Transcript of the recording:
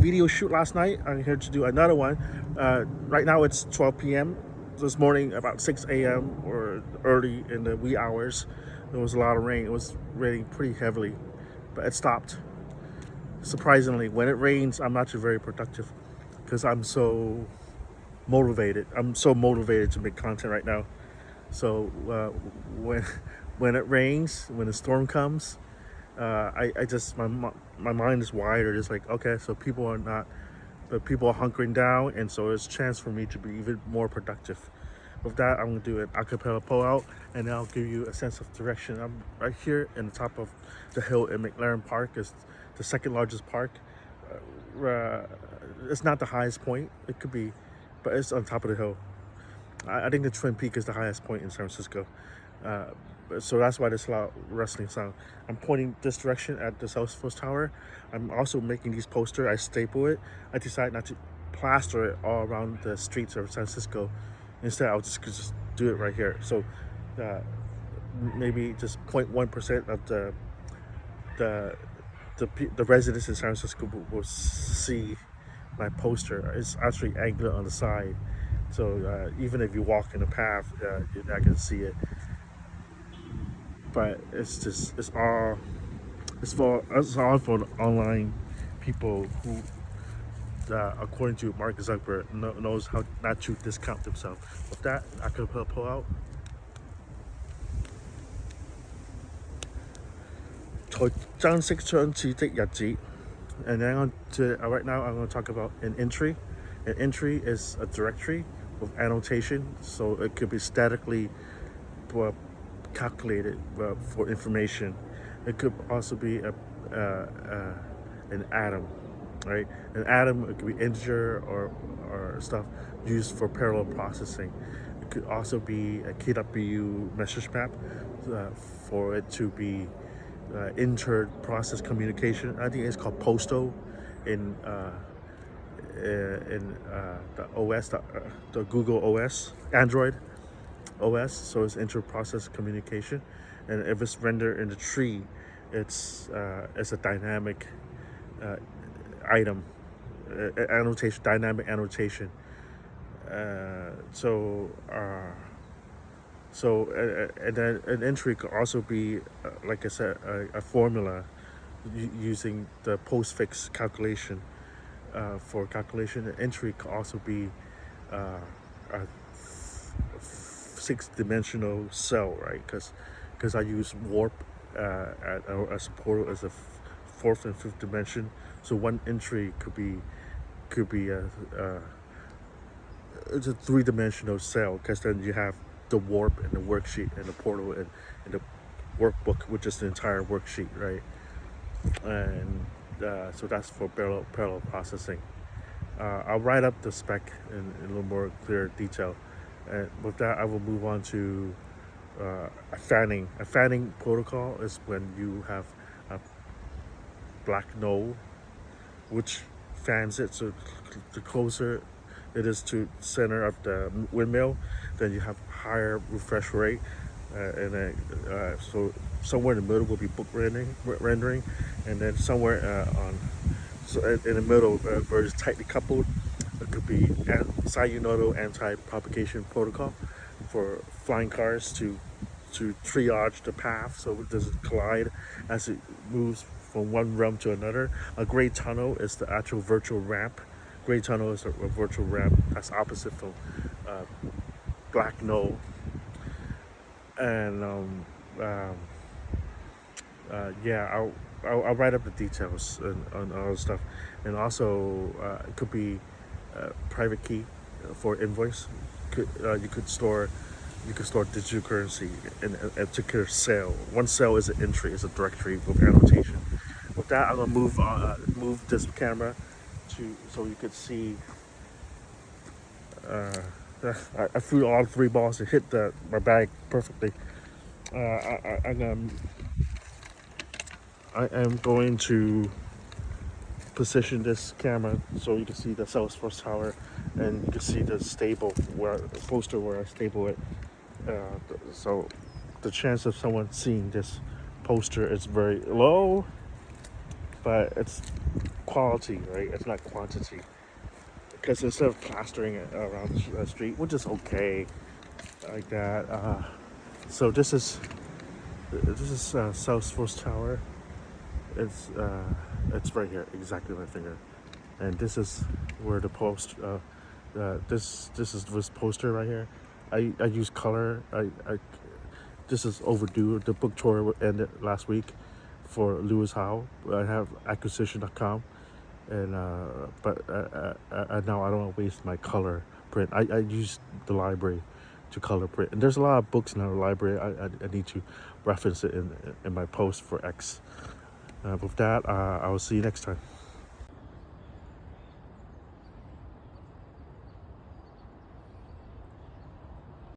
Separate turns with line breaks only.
video shoot last night. I'm here to do another one. Right now it's 12 p.m. This morning about 6 a.m. or early in the wee hours. There was a lot of rain. It was raining pretty heavily, but it stopped. Surprisingly, when it rains, I'm actually very productive because I'm so motivated. I'm so motivated to make content right now. So when when it rains, when the storm comes, I just my mind is wired. It's like, okay, so people are not, but people are hunkering down, and so it's a chance for me to be even more productive. With that, I'm gonna do an acapella pull-out, and then I'll give you a sense of direction. I'm right here in the top of the hill in McLaren Park. It's the second largest park. It's not the highest point. It could be, but it's on top of the hill. I think the Twin Peak is the highest point in San Francisco. Uh, so that's why there's a lot of rustling sound. I'm pointing this direction at the Salesforce Tower. I'm also making these posters. I staple it. I decided not to plaster it all around the streets of San Francisco. Instead, I'll just do it right here. So uh, maybe just 0.1% of the residents in San Francisco will see my poster. It's actually angled on the side. So even if you walk in the path, you're not gonna see it. But it's all for the online people who, according to Mark Zuckerberg, knows how not to discount themselves. With that, I could pull out. And then right now I'm going to talk about an entry. An entry is a directory with annotation, so it could be statically calculated for information. It could also be an atom, right? An atom, it could be integer or stuff used for parallel processing. It could also be a KW message map for it to be inter-process communication. I think it's called POSTO in the OS, the Google OS, Android OS. So it's inter-process communication, and if it's rendered in the tree, it's a dynamic item, annotation, dynamic annotation. And then an entry could also be, like I said, a formula using the postfix calculation. For calculation, an entry could also be a six-dimensional cell, right? Because I use warp as a portal as a fourth and fifth dimension. So one entry could be it's a three-dimensional cell, because then you have the warp and the worksheet and the portal and the workbook, which is the entire worksheet, right? And so that's for parallel processing. I'll write up the spec in a little more clear detail. And with that, I will move on to a fanning. A fanning protocol is when you have a black node, which fans it. So the closer it is to center of the windmill, then you have higher refresh rate. So somewhere in the middle will be book rendering, and then somewhere in the middle where it's tightly coupled, it could be side-unodal anti-propagation protocol for flying cars to triage the path, so it doesn't collide as it moves from one realm to another. A gray tunnel is the actual virtual ramp. Gray tunnel is a virtual ramp that's opposite from black node. And I'll write up the details on all the stuff, and also it could be private key for invoice. You could store digital currency in a particular cell. One cell is an entry, is a directory with annotation. With that, I'm gonna move this camera so you could see. I threw all three balls to hit my bag perfectly. I am going to position this camera so you can see the Salesforce Tower, and you can see the poster where I stable it. So the chance of someone seeing this poster is very low. but it's quality, right? It's not quantity. Because instead of plastering it around the street, which is okay, like that. So this is Salesforce Tower. It's right here, exactly my finger, and this is where the post. This is this poster right here. I use color. This is overdue. The book tour ended last week for Lewis Howe. I have acquisition.com, and now I don't want to waste my color print. I use the library to color print, and there's a lot of books in our library. I need to reference it in my post for X. With that, I will see you next time.